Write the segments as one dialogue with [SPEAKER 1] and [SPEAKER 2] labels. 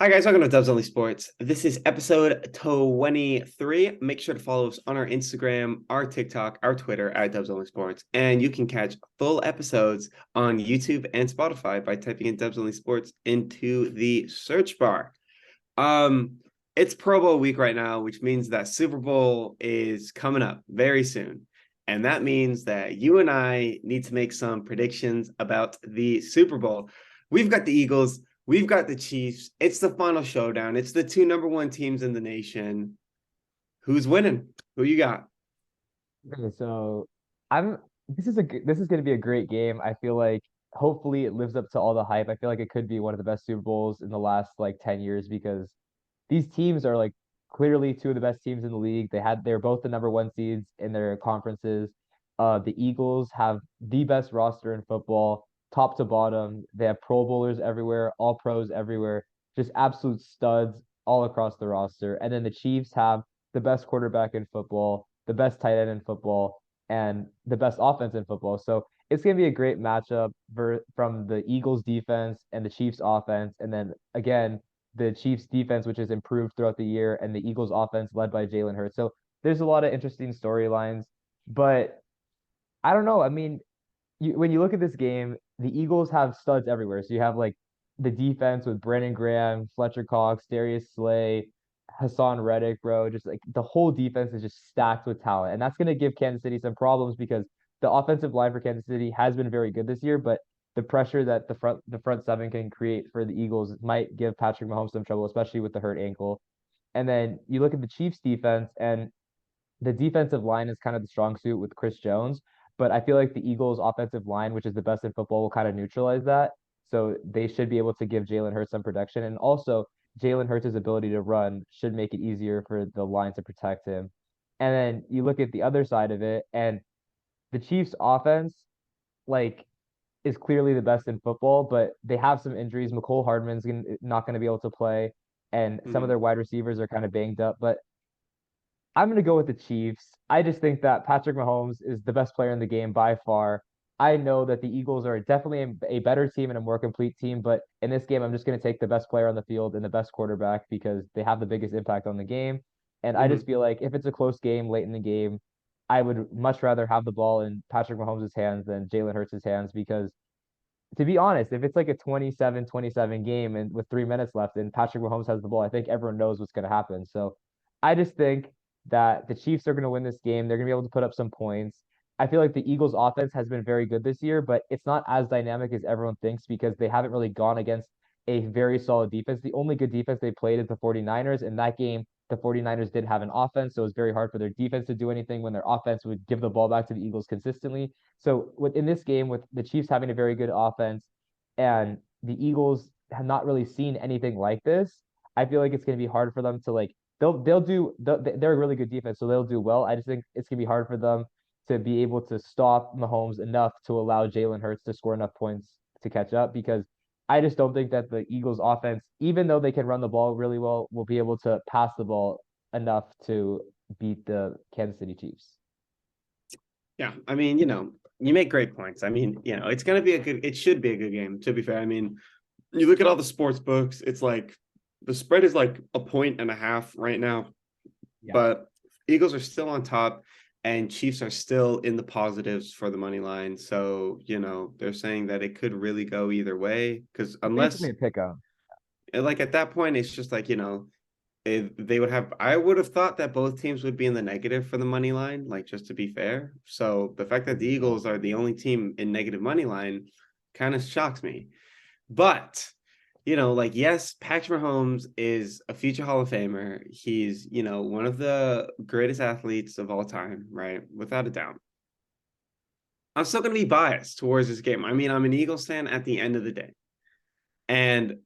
[SPEAKER 1] Hi guys, welcome to Dubs Only Sports. This is episode 23. Make sure to follow us on our Instagram, our TikTok, our Twitter at Dubs Only Sports. And you can catch full episodes on YouTube and Spotify by typing in Dubs Only Sports into the search bar. Um, it's Pro Bowl week right now, which means that Super Bowl is coming up very soon. And that means that you and I need to make some predictions about the Super Bowl. We've got the Eagles. We've got the Chiefs. It's the final showdown. It's the two number one teams in the nation. Who's winning? Who you got?
[SPEAKER 2] Okay, so I'm this is going to be a great game. I feel like hopefully it lives up to all the hype. I feel like it could be one of the best Super Bowls in the last like 10 years because these teams are like clearly two of the best teams in the league. They're both the number one seeds in their conferences. The Eagles have the best roster in football, top to bottom. They have Pro Bowlers everywhere, all pros everywhere, just absolute studs all across the roster. And then the Chiefs have the best quarterback in football, the best tight end in football, and the best offense in football. So it's going to be a great matchup from the Eagles defense and the Chiefs offense. And then again, the Chiefs defense, which has improved throughout the year, and the Eagles offense led by Jalen Hurts. So there's a lot of interesting storylines, but I don't know. I mean, when you look at this game, the Eagles have studs everywhere. So you have like the defense with Brandon Graham, Fletcher Cox, Darius Slay, Hassan Reddick, bro. Just like the whole defense is just stacked with talent. And that's going to give Kansas City some problems because the offensive line for Kansas City has been very good this year, but the pressure that the front seven can create for the Eagles might give Patrick Mahomes some trouble, especially with the hurt ankle. And then you look at the Chiefs defense, and the defensive line is kind of the strong suit with Chris Jones, but I feel like the Eagles' offensive line, which is the best in football, will kind of neutralize that. So they should be able to give Jalen Hurts some protection. And also, Jalen Hurts' ability to run should make it easier for the line to protect him. And then you look at the other side of it, and the Chiefs' offense, like, is clearly the best in football, but they have some injuries. McCole Hardman's not going to be able to play, and some of
[SPEAKER 1] Hmm.
[SPEAKER 2] their wide receivers are kind of banged up. But I'm going to go with the Chiefs. I just think that Patrick Mahomes is the best player in the game by far. I know that the Eagles are definitely a better team and a more complete team, but in this game, I'm just going to take the best player on the field and the best quarterback because they have the biggest impact on the game. And I just
[SPEAKER 1] Hmm.
[SPEAKER 2] feel like if it's a close game late in the game, I would much rather have the ball in Patrick Mahomes' hands than Jalen Hurts' hands because to be honest, if it's like a 27-27 game and with 3 minutes left and Patrick Mahomes has the ball, I think everyone knows what's going to happen. So I just think that the Chiefs are going to win this game. They're going to be able to put up some points. I feel like the Eagles' offense has been very good this year, but it's not as dynamic as everyone thinks because they haven't really gone against a very solid defense. The only good defense they played is the 49ers. In that game, the 49ers did have an offense, so it was very hard for their defense to do anything when their offense would give the ball back to the Eagles consistently. So in this game, with the Chiefs having a very good offense and the Eagles have not really seen anything like this, I feel like it's going to be hard for them to like they're a really good defense, so they'll do well. I just think it's going to be hard for them to be able to stop Mahomes enough to allow Jalen Hurts to score enough points to catch up because I just don't think that the Eagles offense, even though they can run the ball really well, will be able to pass the ball enough to beat the Kansas City Chiefs.
[SPEAKER 1] Yeah, I mean, you make great points. I mean, it's gonna be it should be a good game, to be fair. I mean, you look at all the sports books, it's like the spread is like a point and a half right now,
[SPEAKER 2] Yeah.
[SPEAKER 1] but Eagles are still on top and Chiefs are still in the positives for the money line. So, they're saying that it could really go either way because
[SPEAKER 2] It's basically
[SPEAKER 1] unless
[SPEAKER 2] a pickup.
[SPEAKER 1] like at that point it's just like, if they would have I would have thought that both teams would be in the negative for the money line, like just to be fair. So, the fact that the Eagles are the only team in negative money line kind of shocks me. But like, yes, Patrick Mahomes is a future Hall of Famer. He's, one of the greatest athletes of all time, right? Without a doubt. I'm still going to be biased towards this game. I mean, I'm an Eagles fan at the end of the day. And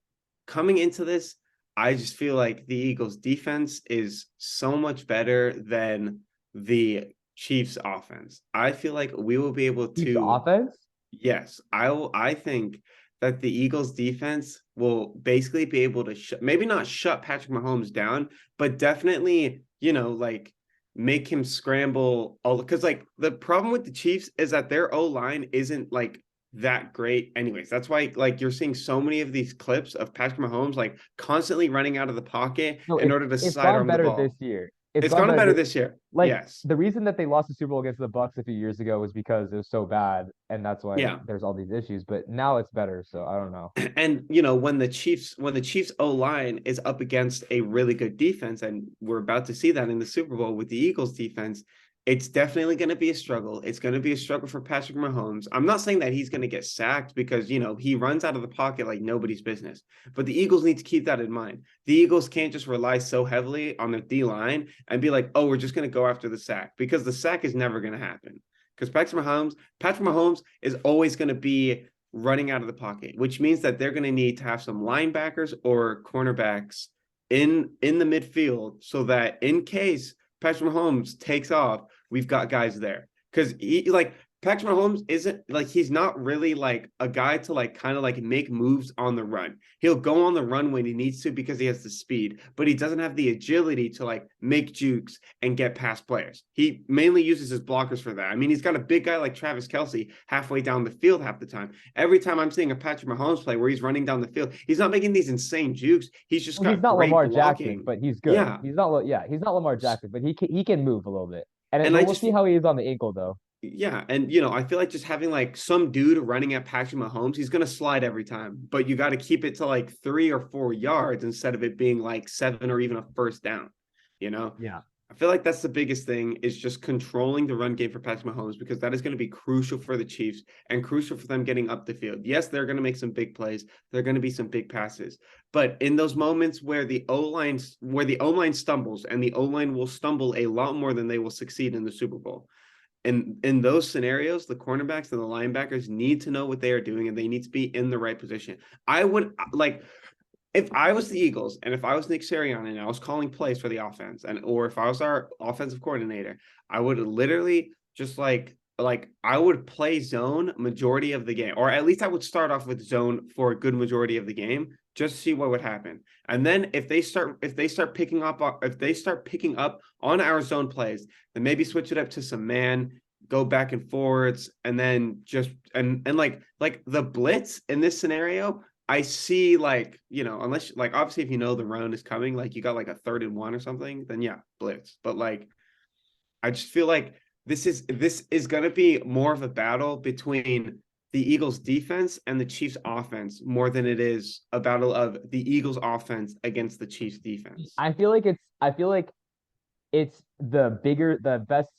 [SPEAKER 1] coming into this, I just feel like the Eagles defense is so much better than the Chiefs offense. I feel like we will be able
[SPEAKER 2] Chiefs
[SPEAKER 1] to.
[SPEAKER 2] offense?
[SPEAKER 1] Yes, I think that the Eagles defense will basically be able to maybe not shut Patrick Mahomes down, but definitely, like make him scramble all because like the problem with the Chiefs is that their O line isn't like that great anyways. That's why like you're seeing so many of these clips of Patrick Mahomes like constantly running out of the pocket
[SPEAKER 2] No,
[SPEAKER 1] in order to
[SPEAKER 2] it's gone
[SPEAKER 1] sidearm the
[SPEAKER 2] better this
[SPEAKER 1] ball.
[SPEAKER 2] year. It's
[SPEAKER 1] It's
[SPEAKER 2] gone
[SPEAKER 1] gotten
[SPEAKER 2] better
[SPEAKER 1] better
[SPEAKER 2] this,
[SPEAKER 1] this year.
[SPEAKER 2] like
[SPEAKER 1] Yes.
[SPEAKER 2] the reason that they lost the Super Bowl against the Bucks a few years ago was because it was so bad, and that's why
[SPEAKER 1] Yeah.
[SPEAKER 2] there's all these issues. But now it's better, so I don't know.
[SPEAKER 1] And when the Chiefs O line is up against a really good defense, and we're about to see that in the Super Bowl with the Eagles defense, it's definitely going to be a struggle. It's going to be a struggle for Patrick Mahomes. I'm not saying that he's going to get sacked because he runs out of the pocket like nobody's business. But the Eagles need to keep that in mind. The Eagles can't just rely so heavily on their D line and be like, oh, we're just going to go after the sack, because the sack is never going to happen. Because Patrick Mahomes is always going to be running out of the pocket, which means that they're going to need to have some linebackers or cornerbacks in the midfield so that in case Patrick Mahomes takes off, we've got guys there. Because like Patrick Mahomes isn't like he's not really like a guy to like kind of like make moves on the run. He'll go on the run when he needs to because he has the speed, but he doesn't have the agility to like make jukes and get past players. He mainly uses his blockers for that. I mean, he's got a big guy like Travis Kelce halfway down the field half the time. Every time I'm seeing a Patrick Mahomes play where he's running down the field, he's not making these insane jukes. He's just
[SPEAKER 2] Well, he's
[SPEAKER 1] got
[SPEAKER 2] not
[SPEAKER 1] great
[SPEAKER 2] Lamar Jackson,
[SPEAKER 1] blocking.
[SPEAKER 2] but he's good.
[SPEAKER 1] Yeah.
[SPEAKER 2] He's not Lamar Jackson, but he can move a little bit.
[SPEAKER 1] And
[SPEAKER 2] But
[SPEAKER 1] I
[SPEAKER 2] we'll
[SPEAKER 1] just
[SPEAKER 2] see how he is on the ankle though.
[SPEAKER 1] Yeah, and I feel like just having like some dude running at Patrick Mahomes, he's gonna slide every time, but you got to keep it to like 3 or 4 yards instead of it being like 7 or even a first down. You know,
[SPEAKER 2] Yeah.
[SPEAKER 1] I feel like that's the biggest thing is just controlling the run game for Patrick Mahomes, because that is going to be crucial for the Chiefs and crucial for them getting up the field. Yes, they're going to make some big plays. There are going to be some big passes, but in those moments where the O line stumbles, and the O line will stumble a lot more than they will succeed in the Super Bowl. And in those scenarios, the cornerbacks and the linebackers need to know what they are doing, and they need to be in the right position. I would like if I was the Eagles and if I was Nick Sirianni and I was calling plays for the offense, or if I was our offensive coordinator, I would literally just like I would play zone majority of the game, or at least I would start off with zone for a good majority of the game, just to see what would happen. And then if they start picking up on our zone plays, then maybe switch it up to some man, go back and forwards, and then just and like the blitz in this scenario. I see unless like obviously if the run is coming, like you got like a 3rd and 1 or something, then yeah, blitz. But like I just feel like this is gonna be more of a battle between the Eagles defense and the Chiefs offense more than it is a battle of the Eagles offense against the Chiefs defense.
[SPEAKER 2] I feel like it's the best.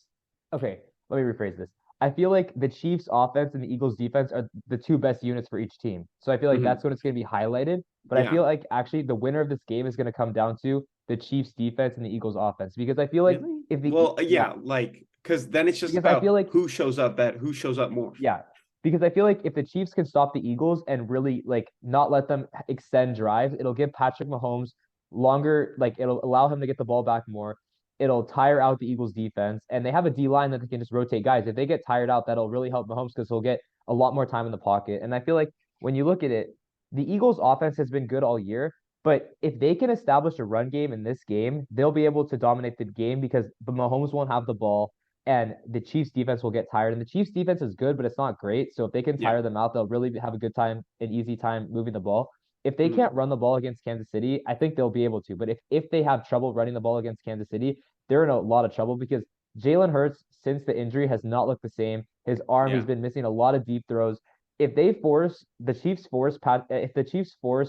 [SPEAKER 2] Okay, let me rephrase this. I feel like the Chiefs offense and the Eagles defense are the two best units for each team. So I feel like
[SPEAKER 1] Mhm.
[SPEAKER 2] that's when it's going to be highlighted. But I
[SPEAKER 1] Yeah.
[SPEAKER 2] feel like actually the winner of this game is going to come down to the Chiefs defense and the Eagles offense, because I feel like
[SPEAKER 1] Really?
[SPEAKER 2] if
[SPEAKER 1] Well,
[SPEAKER 2] yeah,
[SPEAKER 1] yeah, like because then it's just
[SPEAKER 2] because I feel
[SPEAKER 1] about
[SPEAKER 2] like
[SPEAKER 1] who shows up more.
[SPEAKER 2] yeah, because I feel like if the Chiefs can stop the Eagles and really like not let them extend drives, it'll give Patrick Mahomes longer, like it'll allow him to get the ball back more. It'll tire out the Eagles defense, and they have a D line that they can just rotate guys. If they get tired out, that'll really help Mahomes because he'll get a lot more time in the pocket. And I feel like when you look at it, the Eagles offense has been good all year, but if they can establish a run game in this game, they'll be able to dominate the game because the Mahomes won't have the ball and the Chiefs defense will get tired. And the Chiefs defense is good, but it's not great. So if they can
[SPEAKER 1] Yeah.
[SPEAKER 2] tire them out, they'll really have a good time, an easy time moving the ball. If they
[SPEAKER 1] Mhm.
[SPEAKER 2] can't run the ball against Kansas City, I think they'll be able to. But if they have trouble running the ball against Kansas City, they're in a lot of trouble because Jalen Hurts, since the injury, has not looked the same. His arm, he's
[SPEAKER 1] Yeah.
[SPEAKER 2] been missing a lot of deep throws. If the Chiefs force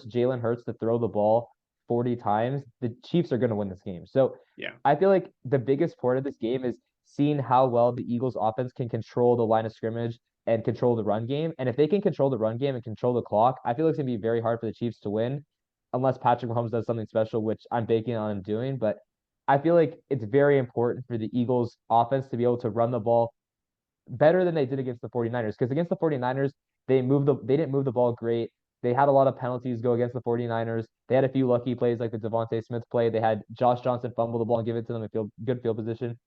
[SPEAKER 2] Jalen Hurts to throw the ball 40 times, the Chiefs are going to win this game. So
[SPEAKER 1] Yeah.
[SPEAKER 2] I feel like the biggest part of this game is seeing how well the Eagles offense can control the line of scrimmage and control the run game. And if they can control the run game and control the clock, I feel like it's gonna be very hard for the Chiefs to win unless Patrick Mahomes does something special, which I'm banking on him doing. But I feel like it's very important for the Eagles offense to be able to run the ball better than they did against the 49ers. Because against the 49ers, they didn't move the ball great. They had a lot of penalties go against the 49ers. They had a few lucky plays like the Devontae Smith play. They had Josh Johnson fumble the ball and give it to them in good field position.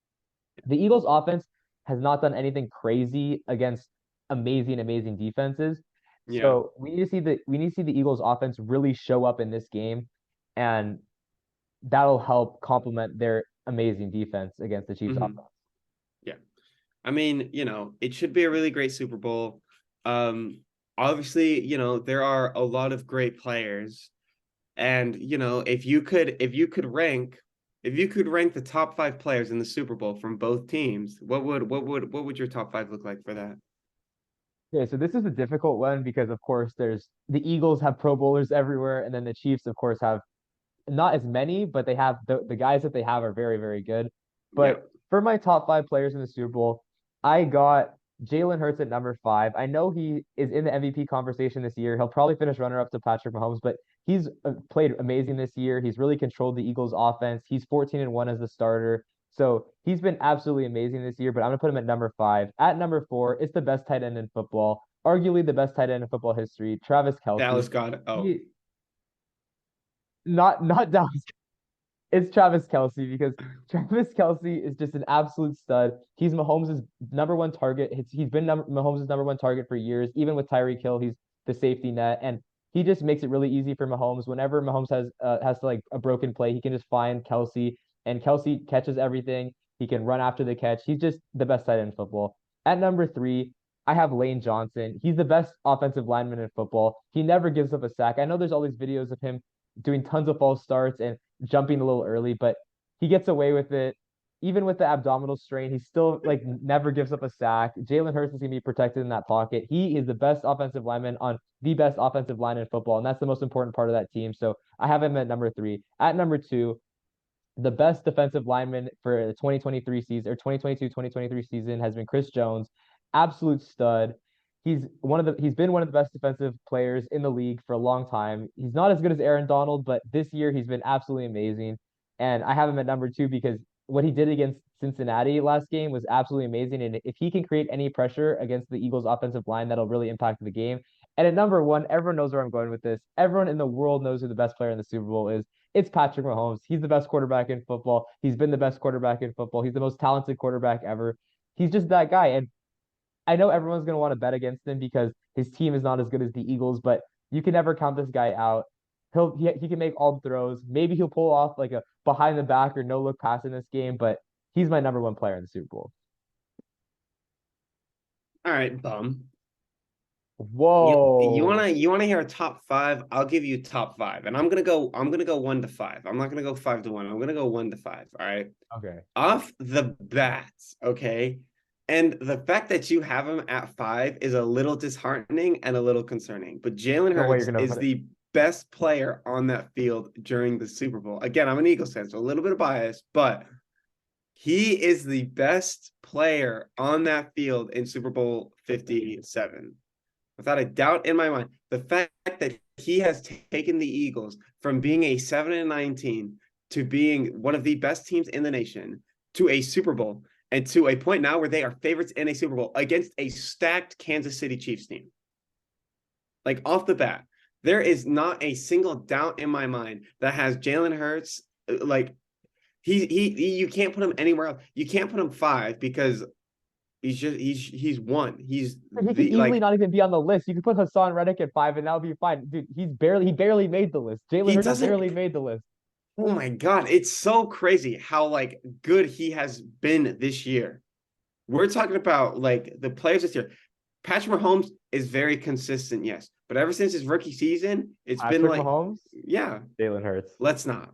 [SPEAKER 2] The Eagles offense has not done anything crazy against amazing defenses.
[SPEAKER 1] Yeah.
[SPEAKER 2] So we need to see the Eagles offense really show up in this game, and that'll help complement their amazing defense against the Chiefs
[SPEAKER 1] Mhm.
[SPEAKER 2] offense.
[SPEAKER 1] Yeah. I mean, it should be a really great Super Bowl. obviously, there are a lot of great players. And, if you could rank the top five players in the Super Bowl from both teams, what would your top five look like for that?
[SPEAKER 2] Yeah, so this is a difficult one because of course there's the Eagles have Pro Bowlers everywhere, and then the Chiefs, of course, have not as many, but they have the guys that they have are very, very good.
[SPEAKER 1] Yeah.
[SPEAKER 2] But for my top five players in the Super Bowl, I got Jalen Hurts at number five. I know he is in the MVP conversation this year. He'll probably finish runner up to Patrick Mahomes, but he's played amazing this year. He's really controlled the Eagles offense. He's 14-1 as the starter. So he's been absolutely amazing this year, but I'm gonna put him at number five. At number four, it's the best tight end in football, arguably the best tight end in football history, Travis
[SPEAKER 1] Dallas
[SPEAKER 2] Kelsey.
[SPEAKER 1] got it. Oh,
[SPEAKER 2] He not Dallas. It's Travis Kelsey because Travis Kelsey is just an absolute stud. He's Mahomes' number one target. He's been Mahomes' number one target for years. Even with Tyreek Hill, he's the safety net, and he just makes it really easy for Mahomes. Whenever Mahomes has to like a broken play, he can just find Kelsey, and Kelsey catches everything. He can run after the catch. He's just the best tight end in football. At number three, I have Lane Johnson. He's the best offensive lineman in football. He never gives up a sack. I know there's all these videos of him doing tons of false starts and jumping a little early, but he gets away with it. Even with the abdominal strain, he still like never gives up a sack. Jalen Hurts is gonna be protected in that pocket. He is the best offensive lineman on the best offensive line in football, and that's the most important part of that team. So I have him at number three. At number two, the best defensive lineman for the 2023 season or 2022-2023 season has been Chris Jones. Absolute stud. He's been one of the best defensive players in the league for a long time. He's not as good as Aaron Donald, but this year he's been absolutely amazing. And I have him at number two because what he did against Cincinnati last game was absolutely amazing. And if he can create any pressure against the Eagles offensive line, that'll really impact the game. And at number one, everyone knows where I'm going with this. Everyone in the world knows who the best player in the Super Bowl is. It's Patrick Mahomes. He's the best quarterback in football. He's been the best quarterback in football. He's the most talented quarterback ever. He's just that guy. And I know everyone's going to want to bet against him because his team is not as good as the Eagles, but you can never count this guy out. He can make all the throws. Maybe he'll pull off like a behind the back or no look pass in this game, but he's my number one player in the Super Bowl.
[SPEAKER 1] all right, bum. You
[SPEAKER 2] Whoa.
[SPEAKER 1] wanna hear a top five? I'll give you top five, and I'm gonna go 1 to 5. I'm not gonna go 5 to 1. I'm gonna go 1 to 5. All right.
[SPEAKER 2] Okay.
[SPEAKER 1] Off the bats, okay. And the fact that you have him at 5 is a little disheartening and a little concerning. But Jalen
[SPEAKER 2] No way you're
[SPEAKER 1] Hurts
[SPEAKER 2] gonna
[SPEAKER 1] is
[SPEAKER 2] put it.
[SPEAKER 1] the best player on that field during the Super Bowl. Again, I'm an Eagles fan, so a little bit of bias, but he is the best player on that field in Super Bowl 57. Without a doubt in my mind. The fact that he has taken the Eagles from being a 7-19 to being one of the best teams in the nation to a Super Bowl and to a point now where they are favorites in a Super Bowl against a stacked Kansas City Chiefs team. Like off the bat, there is not a single doubt in my mind that has Jalen Hurts like he you can't put him anywhere else. You can't put him 5 because he's one. He's
[SPEAKER 2] He could
[SPEAKER 1] the
[SPEAKER 2] easily
[SPEAKER 1] like
[SPEAKER 2] not even be on the list. You could put Hassan Reddick at five, and that would be fine. Dude, he barely made the list. Jalen
[SPEAKER 1] he
[SPEAKER 2] Hurts
[SPEAKER 1] doesn't.
[SPEAKER 2] barely made the list.
[SPEAKER 1] Oh my God, it's so crazy how like good he has been this year. We're talking about like the players this year. Patrick Mahomes is very consistent, yes, but ever since his rookie season, it's been
[SPEAKER 2] Patrick
[SPEAKER 1] like,
[SPEAKER 2] Mahomes,
[SPEAKER 1] yeah,
[SPEAKER 2] Jalen Hurts.
[SPEAKER 1] let's not,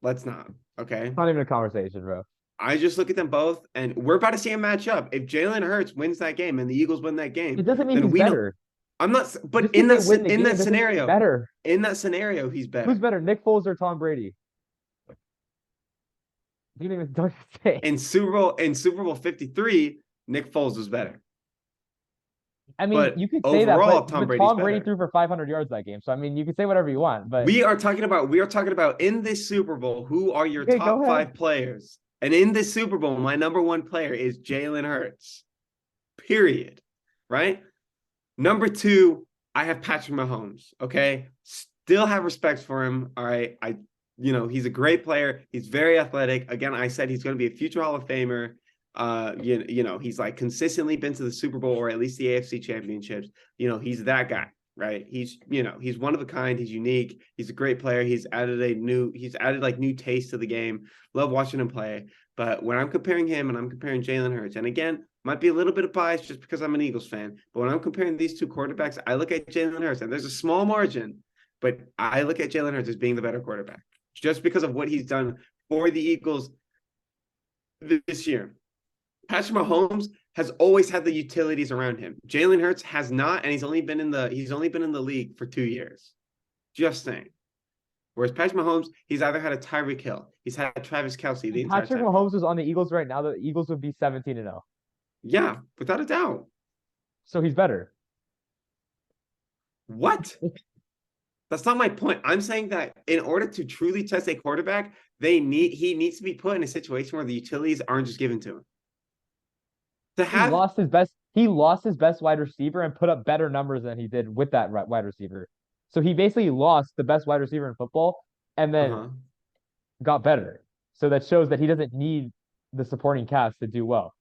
[SPEAKER 1] let's not. Okay,
[SPEAKER 2] It's not even a conversation, bro.
[SPEAKER 1] I just look at them both, and we're about to see a matchup. If Jalen Hurts wins that game and the Eagles win that
[SPEAKER 2] It
[SPEAKER 1] game,
[SPEAKER 2] doesn't mean
[SPEAKER 1] then
[SPEAKER 2] he's
[SPEAKER 1] we know.
[SPEAKER 2] better.
[SPEAKER 1] I'm not, but
[SPEAKER 2] Just because they win the
[SPEAKER 1] in
[SPEAKER 2] game
[SPEAKER 1] that
[SPEAKER 2] doesn't mean he's
[SPEAKER 1] scenario,
[SPEAKER 2] better.
[SPEAKER 1] he's
[SPEAKER 2] Who's
[SPEAKER 1] better.
[SPEAKER 2] better, Nick Foles or Tom Brady? You didn't even don't say.
[SPEAKER 1] In Super Bowl 53, Nick Foles was better.
[SPEAKER 2] I mean,
[SPEAKER 1] But
[SPEAKER 2] you could say that,
[SPEAKER 1] overall, Tom
[SPEAKER 2] but
[SPEAKER 1] Brady's
[SPEAKER 2] Tom Brady
[SPEAKER 1] better.
[SPEAKER 2] threw for 500 yards that game. So I mean, you can say whatever you want, but
[SPEAKER 1] We are talking about in this Super Bowl, who are your
[SPEAKER 2] okay, go
[SPEAKER 1] top
[SPEAKER 2] ahead.
[SPEAKER 1] 5 players? And in this Super Bowl, my number one player is Jalen Hurts. Period. Right? Number 2, I have Patrick Mahomes. Okay. Still have respect for him. All right. He's a great player. He's very athletic. Again, I said he's going to be a future Hall of Famer. He's like consistently been to the Super Bowl or at least the AFC championships. He's that guy, right? He's one of a kind. He's unique. He's a great player. He's added like new taste to the game. Love watching him play. But when I'm comparing him and I'm comparing Jalen Hurts, and again, might be a little bit of bias just because I'm an Eagles fan, but when I'm comparing these two quarterbacks, I look at Jalen Hurts, and there's a small margin, but I look at Jalen Hurts as being the better quarterback just because of what he's done for the Eagles this year. Patrick Mahomes has always had the utilities around him. Jalen Hurts has not, and he's only been in the league for 2 years. Just saying. Whereas Patrick Mahomes, he's either had a Tyreek Hill, he's had Travis Kelce the
[SPEAKER 2] If
[SPEAKER 1] entire
[SPEAKER 2] Patrick
[SPEAKER 1] time.
[SPEAKER 2] Mahomes was on the Eagles right now, the Eagles would be 17-0.
[SPEAKER 1] Yeah, without a doubt.
[SPEAKER 2] So he's better.
[SPEAKER 1] What? That's not my point. I'm saying that in order to truly test a quarterback, he needs to be put in a situation where the utilities aren't just given to him. To
[SPEAKER 2] He
[SPEAKER 1] have
[SPEAKER 2] lost his best. He lost his best wide receiver and put up better numbers than he did with that wide receiver. So he basically lost the best wide receiver in football and then
[SPEAKER 1] uh-huh.
[SPEAKER 2] got better. So that shows that he doesn't need the supporting cast to do well.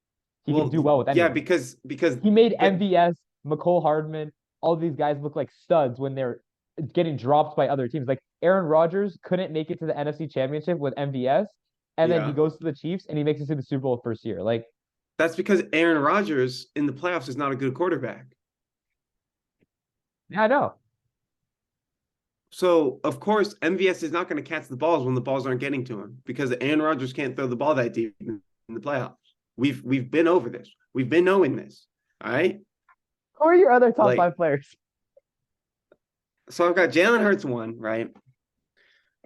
[SPEAKER 2] He can
[SPEAKER 1] Well,
[SPEAKER 2] do well with
[SPEAKER 1] yeah,
[SPEAKER 2] anyone.
[SPEAKER 1] because
[SPEAKER 2] He made
[SPEAKER 1] the,
[SPEAKER 2] MVS, McCole Hardman, all these guys look like studs when they're getting dropped by other teams. Like Aaron Rodgers couldn't make it to the NFC Championship with MVS, and then he
[SPEAKER 1] yeah,
[SPEAKER 2] goes to the Chiefs and he makes it to the Super Bowl first year. Like,
[SPEAKER 1] that's because Aaron Rodgers in the playoffs is not a good quarterback.
[SPEAKER 2] yeah, I know.
[SPEAKER 1] So of course MVS is not going to catch the balls when the balls aren't getting to him because Aaron Rodgers can't throw the ball that deep in the playoffs. We've been over this. We've been knowing this. All right.
[SPEAKER 2] Who are your other top
[SPEAKER 1] Like,
[SPEAKER 2] five players?
[SPEAKER 1] so I've got Jalen Hurts one, right?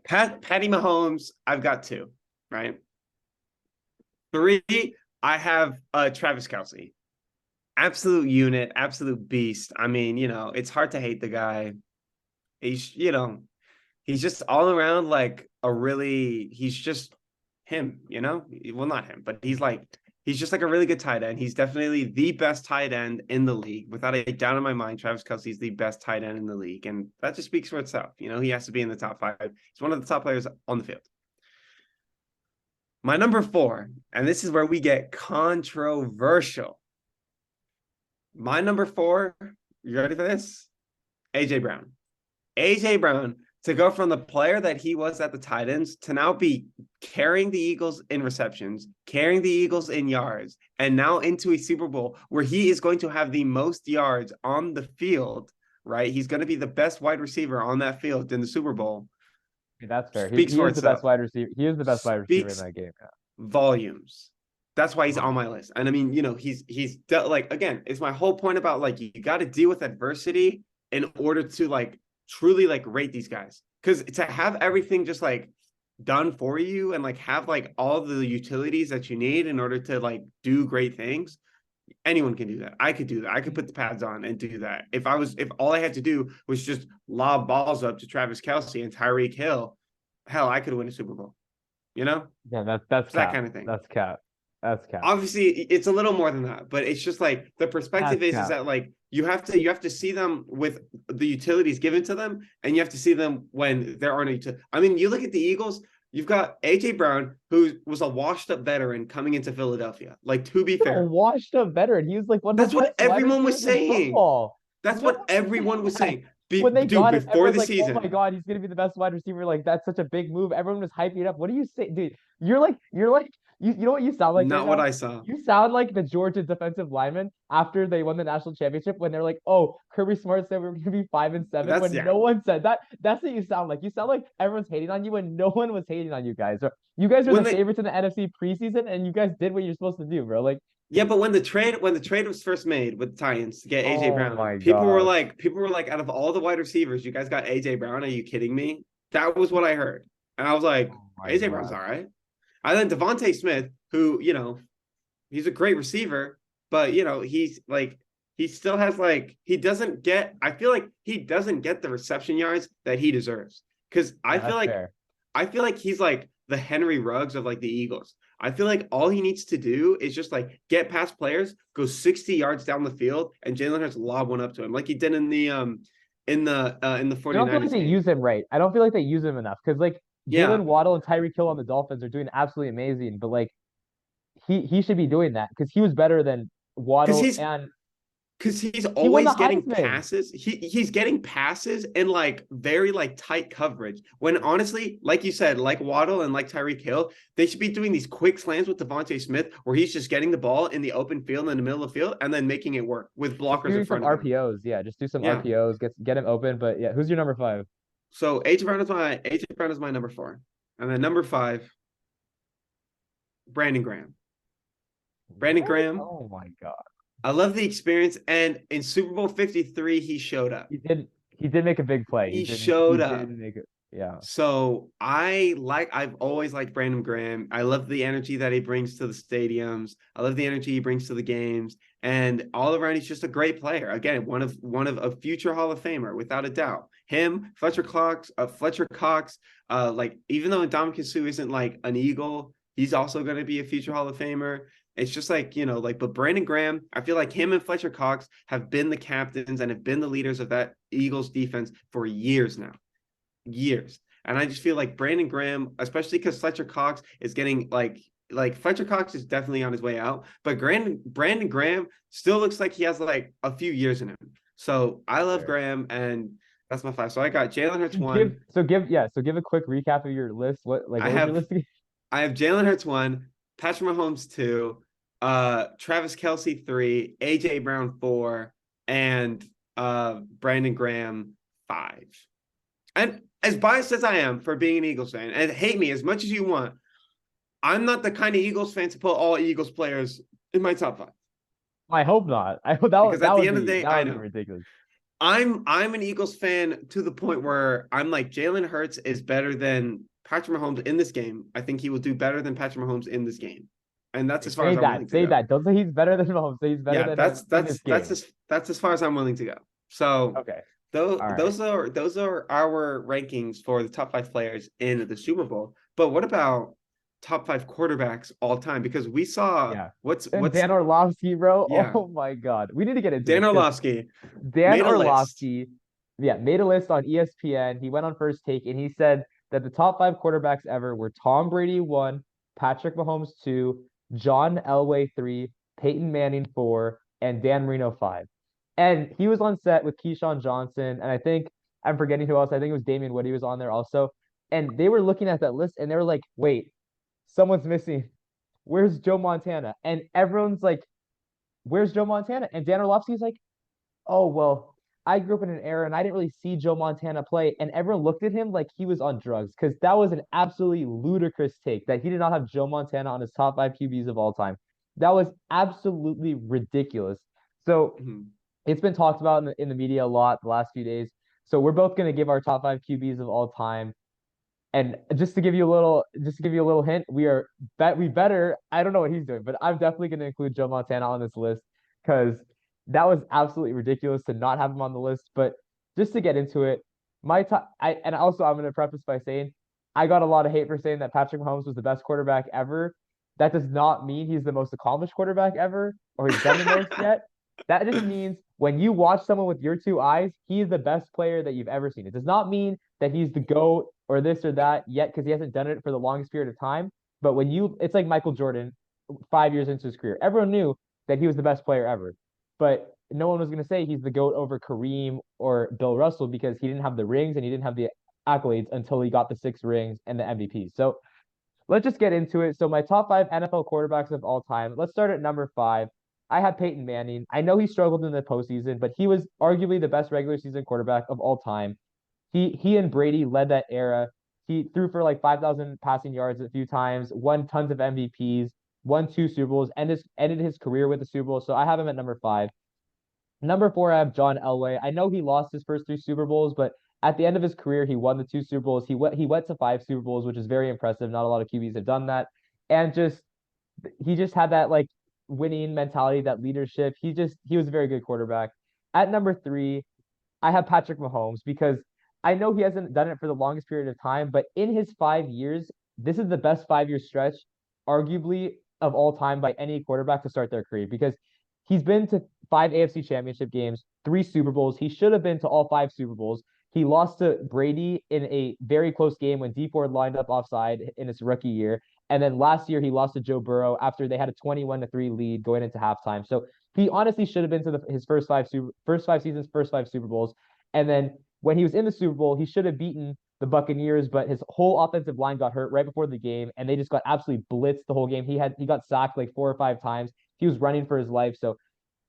[SPEAKER 1] Patty Mahomes, I've got two, right? Three, I have Travis Kelce. Absolute unit, absolute beast. I mean, it's hard to hate the guy. He's just all around like he's just him, Well, not him, but he's just like a really good tight end. He's definitely the best tight end in the league. Without a doubt in my mind, Travis Kelce is the best tight end in the league. And that just speaks for itself. He has to be in the top five. He's one of the top players on the field. My number four, and this is where we get controversial. My number four, you ready for this? AJ Brown. AJ Brown, to go from the player that he was at the tight ends to now be carrying the Eagles in receptions, carrying the Eagles in yards, and now into a Super Bowl where he is going to have the most yards on the field, right? He's going to be the best wide receiver on that field in the Super Bowl.
[SPEAKER 2] That's fair.
[SPEAKER 1] Speaks
[SPEAKER 2] He
[SPEAKER 1] for
[SPEAKER 2] is the best
[SPEAKER 1] itself.
[SPEAKER 2] wide receiver. He is the best wide receiver in
[SPEAKER 1] Speaks
[SPEAKER 2] that game. Yeah.
[SPEAKER 1] volumes. That's why he's
[SPEAKER 2] Uh-huh.
[SPEAKER 1] on my list. And I mean, he's like, again, it's my whole point about like you got to deal with adversity in order to like truly like rate these guys. Because to have everything just like done for you and like have like all the utilities that you need in order to like do great things, anyone can do that. I could do that. I could put the pads on and do that. If all I had to do was just lob balls up to Travis Kelce and Tyreek Hill, hell, I could win a Super Bowl.
[SPEAKER 2] Yeah, that's
[SPEAKER 1] It's that
[SPEAKER 2] cap.
[SPEAKER 1] kind of thing.
[SPEAKER 2] That's cap. That's cap.
[SPEAKER 1] Obviously it's a little more than that, but it's just like the perspective
[SPEAKER 2] That's
[SPEAKER 1] is
[SPEAKER 2] cap.
[SPEAKER 1] that like you have to see them with the utilities given to them, and you have to see them when there aren't any. I mean, you look at the Eagles, you've got AJ Brown, who was a washed up veteran coming into Philadelphia. Like, to be
[SPEAKER 2] A
[SPEAKER 1] fair,
[SPEAKER 2] washed up veteran. He was like one of
[SPEAKER 1] that's
[SPEAKER 2] the
[SPEAKER 1] what
[SPEAKER 2] best wide
[SPEAKER 1] everyone was
[SPEAKER 2] receivers in
[SPEAKER 1] saying.
[SPEAKER 2] football.
[SPEAKER 1] That's
[SPEAKER 2] No
[SPEAKER 1] what
[SPEAKER 2] one was
[SPEAKER 1] everyone
[SPEAKER 2] saying
[SPEAKER 1] was
[SPEAKER 2] that.
[SPEAKER 1] saying.
[SPEAKER 2] When they
[SPEAKER 1] Dude,
[SPEAKER 2] got him,
[SPEAKER 1] before
[SPEAKER 2] everyone's
[SPEAKER 1] the
[SPEAKER 2] like, "Oh my
[SPEAKER 1] season.
[SPEAKER 2] God, he's gonna be the best wide receiver!" Like that's such a big move. Everyone was hyping it up. What do you say, dude? You know what you sound like right
[SPEAKER 1] Not what
[SPEAKER 2] now?
[SPEAKER 1] I saw.
[SPEAKER 2] You sound like the Georgia defensive lineman after they won the national championship when they're like, "Oh, Kirby Smart said we are gonna be 5-7,"
[SPEAKER 1] That's,
[SPEAKER 2] when
[SPEAKER 1] yeah.
[SPEAKER 2] no one said that. That's what you sound like. You sound like everyone's hating on you when no one was hating on you guys. Or you guys were
[SPEAKER 1] When
[SPEAKER 2] the
[SPEAKER 1] they
[SPEAKER 2] favorites in the NFC preseason, and you guys did what you're supposed to do, bro. Like,
[SPEAKER 1] Yeah, but when the trade was first made with the Titans to get AJ
[SPEAKER 2] oh
[SPEAKER 1] Brown,
[SPEAKER 2] my God.
[SPEAKER 1] people were like, out of all the wide receivers, you guys got AJ Brown. Are you kidding me? That was what I heard, and I was like,
[SPEAKER 2] Oh my
[SPEAKER 1] AJ Brown's
[SPEAKER 2] God.
[SPEAKER 1] all right. And then Devontae Smith, who he's a great receiver, but he still has like he doesn't get. I feel like he doesn't get the reception yards that he deserves because I
[SPEAKER 2] Yeah,
[SPEAKER 1] feel
[SPEAKER 2] that's
[SPEAKER 1] like
[SPEAKER 2] fair.
[SPEAKER 1] I feel like he's like the Henry Ruggs of like the Eagles. I feel like all he needs to do is just like get past players, go 60 yards down the field, and Jalen Hurts lob one up to him, like he did in the
[SPEAKER 2] I don't feel like
[SPEAKER 1] 49ers
[SPEAKER 2] they
[SPEAKER 1] game.
[SPEAKER 2] use him right. I don't feel like they use him enough because like
[SPEAKER 1] Yeah,
[SPEAKER 2] Jalen Waddle and Tyreek Hill on the Dolphins are doing absolutely amazing, but like he should be doing that because he was better than
[SPEAKER 1] because
[SPEAKER 2] Waddle
[SPEAKER 1] he's
[SPEAKER 2] and
[SPEAKER 1] because he's
[SPEAKER 2] He won the
[SPEAKER 1] always getting
[SPEAKER 2] Heisman.
[SPEAKER 1] passes. He's getting passes in like very like tight coverage. When honestly, like you said, like Waddle and like Tyreek Hill, they should be doing these quick slants with Devontae Smith, where he's just getting the ball in the open field in the middle of the field and then making it work with
[SPEAKER 2] Just
[SPEAKER 1] blockers in
[SPEAKER 2] doing some
[SPEAKER 1] front of him.
[SPEAKER 2] RPOs. Yeah, just do some
[SPEAKER 1] Yeah.
[SPEAKER 2] RPOs, get him open. But yeah, who's your number five?
[SPEAKER 1] So AJ Brown is my number 4, and then number 5, Brandon Graham. Brandon
[SPEAKER 2] What?
[SPEAKER 1] Graham.
[SPEAKER 2] Oh my God.
[SPEAKER 1] I love the experience, and in Super Bowl 53, he showed up.
[SPEAKER 2] He did make a big play. He
[SPEAKER 1] He
[SPEAKER 2] did he
[SPEAKER 1] showed
[SPEAKER 2] did
[SPEAKER 1] up.
[SPEAKER 2] make it. Yeah.
[SPEAKER 1] So I've always liked Brandon Graham. I love the energy that he brings to the stadiums. I love the energy he brings to the games, and all around he's just a great player. Again, one of a future Hall of Famer without a doubt. Him, Fletcher Cox. Like even though Ndamukong Suh isn't like an Eagle, he's also going to be a future Hall of Famer. It's just like, like, but Brandon Graham, I feel like him and Fletcher Cox have been the captains and have been the leaders of that Eagles defense for years now, years. And I just feel like Brandon Graham, especially because Fletcher Cox is getting like Fletcher Cox is definitely on his way out, but Brandon Graham still looks like he has like a few years in him. So I love
[SPEAKER 2] Fair.
[SPEAKER 1] Graham, and that's my 5. So I got Jalen Hurts
[SPEAKER 2] Give
[SPEAKER 1] 1.
[SPEAKER 2] so give yeah, so give a quick recap of your list.
[SPEAKER 1] I
[SPEAKER 2] What was your
[SPEAKER 1] have
[SPEAKER 2] list again?
[SPEAKER 1] I have Jalen Hurts 1, Patrick Mahomes 2, Travis Kelsey 3, AJ Brown 4, and Brandon Graham 5. And as biased as I am for being an Eagles fan, and hate me as much as you want, I'm not the kind of Eagles fan to put all Eagles players in my top 5.
[SPEAKER 2] I hope not.
[SPEAKER 1] Because
[SPEAKER 2] That
[SPEAKER 1] at the
[SPEAKER 2] would
[SPEAKER 1] end of the
[SPEAKER 2] be
[SPEAKER 1] day, I know
[SPEAKER 2] ridiculous.
[SPEAKER 1] I'm an Eagles fan to the point where I'm like Jalen Hurts is better than Patrick Mahomes in this game. I think he will do better than Patrick Mahomes in this game, and that's as far as
[SPEAKER 2] Say
[SPEAKER 1] I'm willing
[SPEAKER 2] that.
[SPEAKER 1] to
[SPEAKER 2] Say
[SPEAKER 1] go.
[SPEAKER 2] that. Don't say he's better than Mahomes. Say he's better
[SPEAKER 1] Yeah,
[SPEAKER 2] than him in this game.
[SPEAKER 1] that's as far as I'm willing to go. So
[SPEAKER 2] Okay.
[SPEAKER 1] those
[SPEAKER 2] All right.
[SPEAKER 1] those are our rankings for the top 5 players in the Super Bowl. But what about top 5 quarterbacks all time? Because we saw
[SPEAKER 2] Yeah. And
[SPEAKER 1] what's
[SPEAKER 2] Dan Orlovsky, bro.
[SPEAKER 1] yeah,
[SPEAKER 2] Oh my God. We need to get into
[SPEAKER 1] Dan
[SPEAKER 2] this because
[SPEAKER 1] Orlovsky
[SPEAKER 2] Dan
[SPEAKER 1] made a list.
[SPEAKER 2] Orlovsky, yeah, made a list on ESPN. He went on First Take and he said that the top five quarterbacks ever were Tom Brady one, Patrick Mahomes two, John Elway three, Peyton Manning four, and Dan Marino five. And he was on set with Keyshawn Johnson, and I think I'm forgetting who else. I think it was Damian Woody was on there also. And they were looking at that list and they were like, wait, someone's missing. Where's Joe Montana? And everyone's like, where's Joe Montana? And Dan Orlovsky's like, oh, well, I grew up in an era and I didn't really see Joe Montana play. And everyone looked at him like he was on drugs because that was an absolutely ludicrous take that he did not have Joe Montana on his top five QBs of all time. That was absolutely ridiculous. So
[SPEAKER 1] Mhm.
[SPEAKER 2] it's been talked about in the media a lot the last few days. So we're both going to give our top five QBs of all time. And just to give you a little hint, we better. I don't know what he's doing, but I'm definitely going to include Joe Montana on this list because that was absolutely ridiculous to not have him on the list. But just to get into it, my top, and also I'm going to preface by saying I got a lot of hate for saying that Patrick Mahomes was the best quarterback ever. That does not mean he's the most accomplished quarterback ever or he's done the most yet. That just means when you watch someone with your two eyes, he's the best player that you've ever seen. It does not mean that he's the GOAT or this or that yet because he hasn't done it for the longest period of time. But it's like Michael Jordan 5 years into his career. Everyone knew that he was the best player ever, but no one was going to say he's the GOAT over Kareem or Bill Russell because he didn't have the rings and he didn't have the accolades until he got the 6 rings and the MVP. So let's just get into it. So my top five NFL quarterbacks of all time. Let's start at number five. I have Peyton Manning. I know he struggled in the postseason, but he was arguably the best regular season quarterback of all time. He and Brady led that era. He threw for like 5,000 passing yards a few times, won tons of MVPs, won 2 Super Bowls, and ended his career with the Super Bowl. So I have him at number five. Number four, I have John Elway. I know he lost his first 3 Super Bowls, but at the end of his career, he won the 2 Super Bowls. He went to 5 Super Bowls, which is very impressive. Not a lot of QBs have done that. And he just had that like winning mentality, that leadership. He was a very good quarterback. At number three, I have Patrick Mahomes because I know he hasn't done it for the longest period of time, but in his 5 years, this is the best 5 year stretch, arguably of all time by any quarterback to start their career because he's been to 5 AFC championship games, 3 Super Bowls. He should have been to all 5 Super Bowls. He lost to Brady in a very close game when D Ford lined up offside in his rookie year. And then last year he lost to Joe Burrow after they had a 21-3 lead going into halftime. So He honestly should have been to his first five seasons, first five Super Bowls. And then when he was in the Super Bowl, he should have beaten the Buccaneers, but his whole offensive line got hurt right before the game, and they just got absolutely blitzed the whole game. He got sacked like 4 or 5 times. He was running for his life, so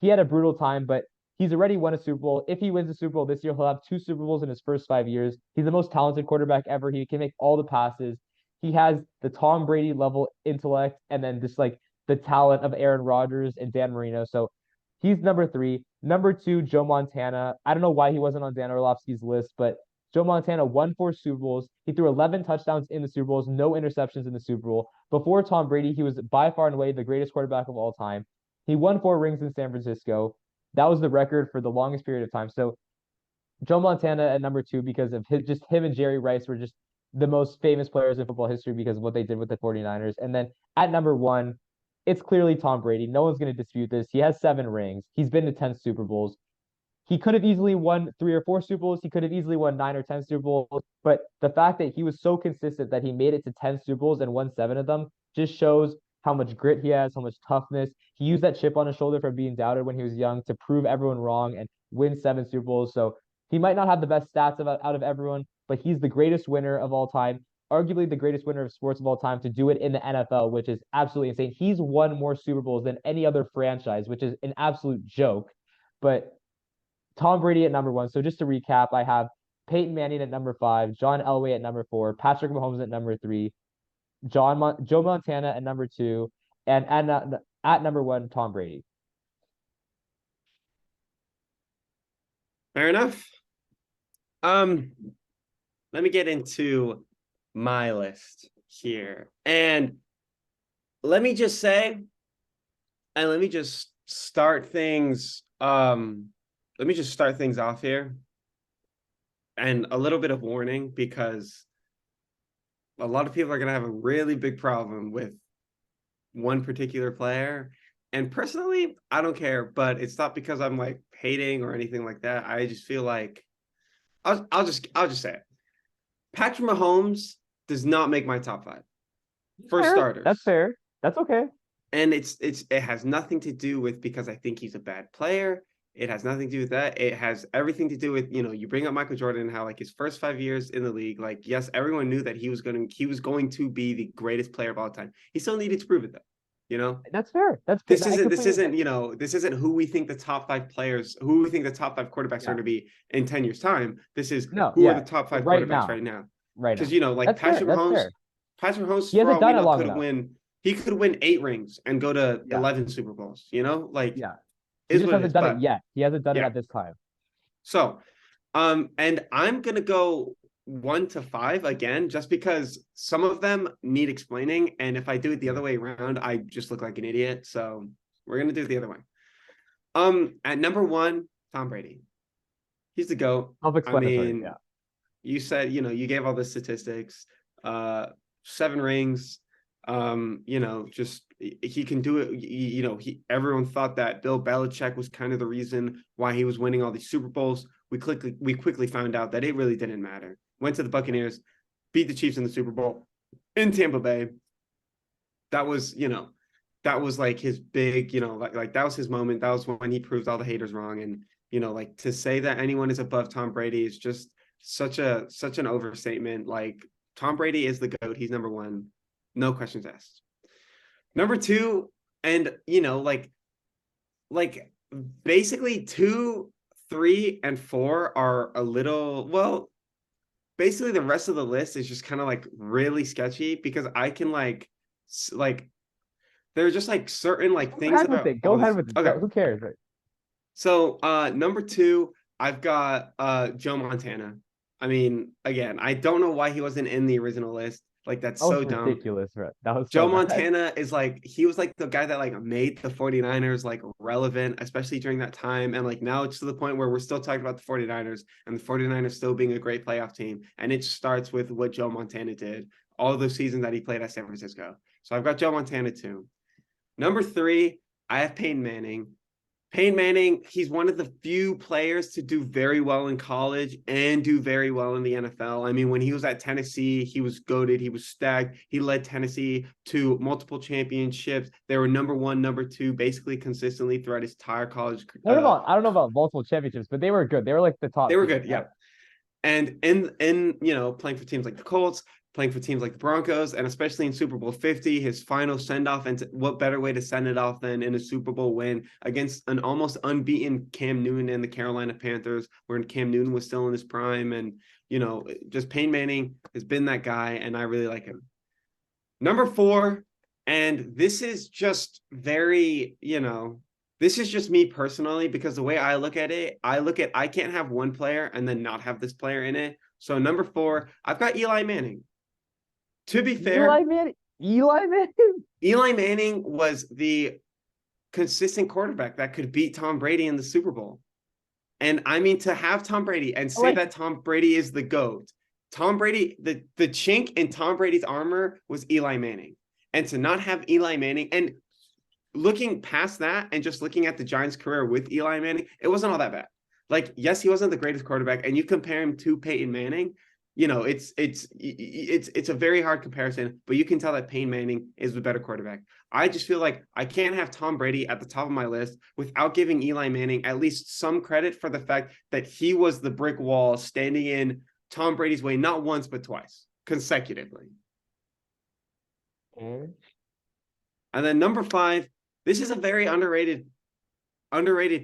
[SPEAKER 2] he had a brutal time. But he's already won a Super Bowl. If he wins a Super Bowl this year, he'll have 2 Super Bowls in his first 5 years. He's the most talented quarterback ever. He can make all the passes. He has the Tom Brady level intellect, and then just like the talent of Aaron Rodgers and Dan Marino. So he's number three. Number two, Joe Montana. I don't know why he wasn't on Dan Orlovsky's list, but Joe Montana won 4 Super Bowls. He threw 11 touchdowns in the Super Bowls, no interceptions in the Super Bowl. Before Tom Brady, he was by far and away the greatest quarterback of all time. He won 4 rings in San Francisco. That was the record for the longest period of time. So Joe Montana at number two because of just him and Jerry Rice were just the most famous players in football history because of what they did with the 49ers. And then at number one, it's clearly Tom Brady. No one's going to dispute this. He has 7 rings. He's been to 10 Super Bowls. He could have easily won 3 or 4 Super Bowls. He could have easily won 9 or 10 Super Bowls. But the fact that he was so consistent that he made it to 10 Super Bowls and won 7 of them just shows how much grit he has, how much toughness. He used that chip on his shoulder from being doubted when he was young to prove everyone wrong and win 7 Super Bowls. So he might not have the best stats out of everyone, but he's the greatest winner of all time, arguably the greatest winner of sports of all time to do it in the NFL, which is absolutely insane. He's won more Super Bowls than any other franchise, which is an absolute joke. But Tom Brady at number one. So just to recap, I have Peyton Manning at number five, John Elway at number four, Patrick Mahomes at number three, Joe Montana at number two, and at number one, Tom Brady.
[SPEAKER 1] Fair enough. Let me get into my list here. And let me just say, and let me just start things off here. And a little bit of warning because a lot of people are going to have a really big problem with one particular player. And personally, I don't care, but it's not because I'm like hating or anything like that. I just feel like I'll just say it. Patrick Mahomes does not make my top five for
[SPEAKER 2] Fair.
[SPEAKER 1] starters.
[SPEAKER 2] That's fair. That's okay.
[SPEAKER 1] And it has nothing to do with because I think he's a bad player. It has nothing to do with that. It has everything to do with, you bring up Michael Jordan and how like his first 5 years in the league, like, yes, everyone knew that he was going to be the greatest player of all time. He still needed to prove it though.
[SPEAKER 2] That's fair.
[SPEAKER 1] This isn't who we think the top five players, who we think the top five quarterbacks are going to be in 10 years time. This is who are the top five quarterbacks right now.
[SPEAKER 2] Right now.
[SPEAKER 1] Because like Patrick Mahomes
[SPEAKER 2] he hasn't done it long enough.
[SPEAKER 1] He could win 8 rings and go to 11 Super Bowls, like
[SPEAKER 2] he just hasn't done it yet. He hasn't done it at this time.
[SPEAKER 1] So and I'm gonna go 1 to 5 again, just because some of them need explaining, and if I do it the other way around, I just look like an idiot. So we're gonna do it the other way. At number 1, Tom Brady. He's the GOAT. You said, you gave all the statistics, 7 rings, just he can do it. Everyone thought that Bill Belichick was kind of the reason why he was winning all these Super Bowls. We quickly found out that it really didn't matter. Went to the Buccaneers, beat the Chiefs in the Super Bowl in Tampa Bay. That was, like his big, like that was his moment. That was when he proved all the haters wrong. And, like to say that anyone is above Tom Brady is just such an overstatement. Like Tom Brady is the GOAT. He's number 1. No questions asked. Number 2, and like basically 2, 3, and 4 are a little, well, basically the rest of the list is just kind of like really sketchy because I can like there are just like certain like things about
[SPEAKER 2] Go ahead with it. Okay. Who cares? Right?
[SPEAKER 1] So number 2, I've got Joe Montana. I mean, again, I don't know why he wasn't in the original list. Like that's so dumb.
[SPEAKER 2] Ridiculous, right? That was
[SPEAKER 1] Joe Montana is like, he was like the guy that like made the 49ers like relevant, especially during that time. And like now it's to the point where we're still talking about the 49ers and the 49ers still being a great playoff team. And it starts with what Joe Montana did all those seasons that he played at San Francisco. So I've got Joe Montana too. Number 3, I have Peyton Manning. Peyton Manning, he's one of the few players to do very well in college and do very well in the NFL. I mean, when he was at Tennessee, he was goated, he was stacked. He led Tennessee to multiple championships. They were number one, number two, basically consistently throughout his entire college.
[SPEAKER 2] I don't know about multiple championships, but they were good. They were like the
[SPEAKER 1] They
[SPEAKER 2] top
[SPEAKER 1] were
[SPEAKER 2] team.
[SPEAKER 1] good, yeah. And in playing for teams like the Colts, playing for teams like the Broncos, and especially in Super Bowl 50, his final send off. And what better way to send it off than in a Super Bowl win against an almost unbeaten Cam Newton and the Carolina Panthers, when Cam Newton was still in his prime. And, just Peyton Manning has been that guy, and I really like him. Number 4, and this is just very, this is just me personally, because the way I look at it, I can't have one player and then not have this player in it. So number 4, I've got Eli Manning. To be fair, Eli Manning was the consistent quarterback that could beat Tom Brady in the Super Bowl. And I mean, to have Tom Brady and say that Tom Brady is the GOAT, Tom Brady, the chink in Tom Brady's armor was Eli Manning. And to not have Eli Manning, and looking past that and just looking at the Giants' career with Eli Manning, it wasn't all that bad. Like, yes, he wasn't the greatest quarterback, and you compare him to Peyton Manning, it's a very hard comparison, but you can tell that Peyton Manning is the better quarterback. I just feel like I can't have Tom Brady at the top of my list without giving Eli Manning at least some credit for the fact that he was the brick wall standing in Tom Brady's way, not once, but twice consecutively. And then number 5, this is a very underrated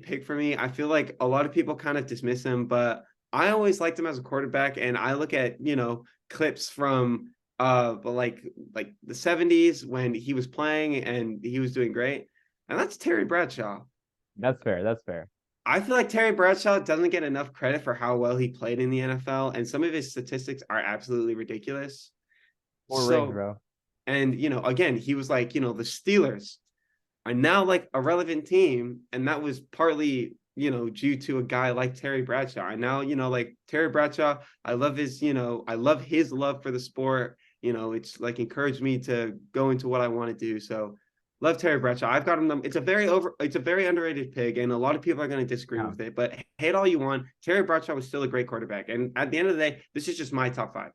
[SPEAKER 1] pick for me. I feel like a lot of people kind of dismiss him, but I always liked him as a quarterback, and I look at, clips from like the 70s when he was playing and he was doing great. And that's Terry Bradshaw.
[SPEAKER 2] That's fair. That's fair.
[SPEAKER 1] I feel like Terry Bradshaw doesn't get enough credit for how well he played in the NFL, and some of his statistics are absolutely ridiculous.
[SPEAKER 2] More rings, bro.
[SPEAKER 1] And again, he was like, the Steelers are now like a relevant team, and that was partly due to a guy like Terry Bradshaw. And now, like Terry Bradshaw, I love his love for the sport. It's like encouraged me to go into what I want to do. So love Terry Bradshaw. I've got him. It's a very underrated pick, and a lot of people are going to disagree with it, but hate all you want. Terry Bradshaw was still a great quarterback. And at the end of the day, this is just my top 5.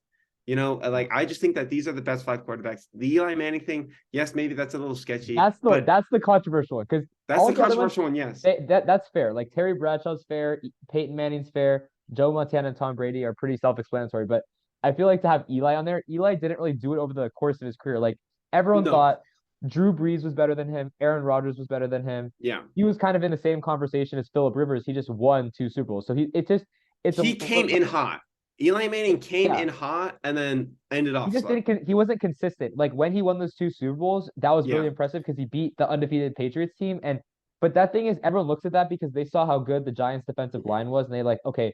[SPEAKER 1] Like, I just think that these are the best 5 quarterbacks. The Eli Manning thing, yes, maybe that's a little sketchy.
[SPEAKER 2] That's the controversial one, because
[SPEAKER 1] that's the controversial one. Yes,
[SPEAKER 2] that's fair. Like Terry Bradshaw's fair, Peyton Manning's fair, Joe Montana and Tom Brady are pretty self-explanatory. But I feel like to have Eli on there, Eli didn't really do it over the course of his career. Like everyone thought Drew Brees was better than him, Aaron Rodgers was better than him.
[SPEAKER 1] Yeah,
[SPEAKER 2] he was kind of in the same conversation as Phillip Rivers. He just won 2 Super Bowls, so he
[SPEAKER 1] came in hot. Eli Manning came in hot and then ended off.
[SPEAKER 2] He wasn't consistent. Like when he won those 2 Super Bowls, that was really impressive because he beat the undefeated Patriots team. But that thing is, everyone looks at that because they saw how good the Giants' defensive line was, and they like, okay,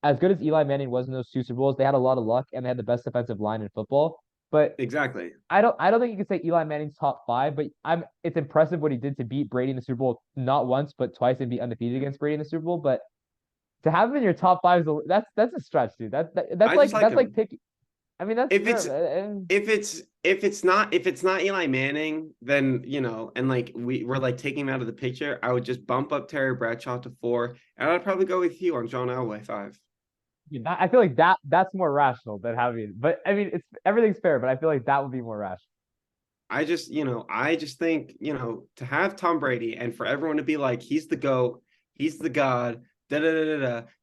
[SPEAKER 2] as good as Eli Manning was in those 2 Super Bowls, they had a lot of luck and they had the best defensive line in football. But
[SPEAKER 1] exactly,
[SPEAKER 2] I don't think you can say Eli Manning's top 5, but it's impressive what he did to beat Brady in the Super Bowl, not once but twice, and be undefeated against Brady in the Super Bowl. But to have him in your top 5 is that's a stretch, dude. That's like picky. I mean, that's
[SPEAKER 1] if it's not Eli Manning, then and like we're like taking him out of the picture, I would just bump up Terry Bradshaw to 4, and I'd probably go with you on John Elway 5.
[SPEAKER 2] I feel like that's more rational than having. But I mean, everything's fair, but I feel like that would be more rational.
[SPEAKER 1] I just think to have Tom Brady and for everyone to be like, he's the GOAT, he's the God.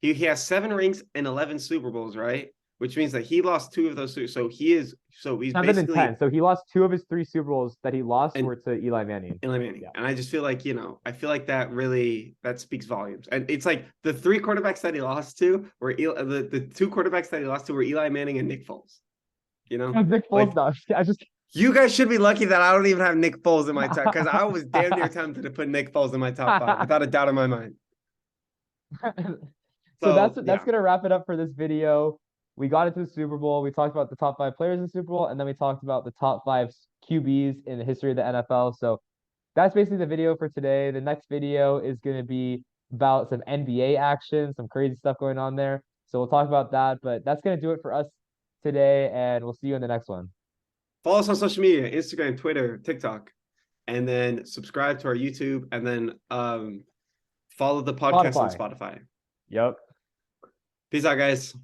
[SPEAKER 1] He has 7 rings and 11 Super Bowls, right? Which means that he lost 2 of those 2. So he's
[SPEAKER 2] 7 basically 10. So he lost 2 of his 3 Super Bowls that he lost were to Eli Manning.
[SPEAKER 1] Yeah. And I just feel like, that speaks volumes. And it's like the 3 quarterbacks that he lost to were the 2 quarterbacks that he lost to were Eli Manning and Nick Foles.
[SPEAKER 2] Nick Foles, no.
[SPEAKER 1] You guys should be lucky that I don't even have Nick Foles in my top, because I was damn near tempted to put Nick Foles in my top 5 without a doubt in my mind.
[SPEAKER 2] So that's gonna wrap it up for this video. We got into the Super Bowl. We talked about the top 5 players in the Super Bowl, and then we talked about the top 5 QBs in the history of the NFL. So that's basically the video for today. The next video is going to be about some NBA action, some crazy stuff going on there. So we'll talk about that. But that's going to do it for us today, and we'll see you in the next one.
[SPEAKER 1] Follow us on social media, Instagram, Twitter, TikTok, and then subscribe to our YouTube, and then Follow the podcast on
[SPEAKER 2] Spotify.
[SPEAKER 1] Spotify.
[SPEAKER 2] Yep.
[SPEAKER 1] Peace out, guys.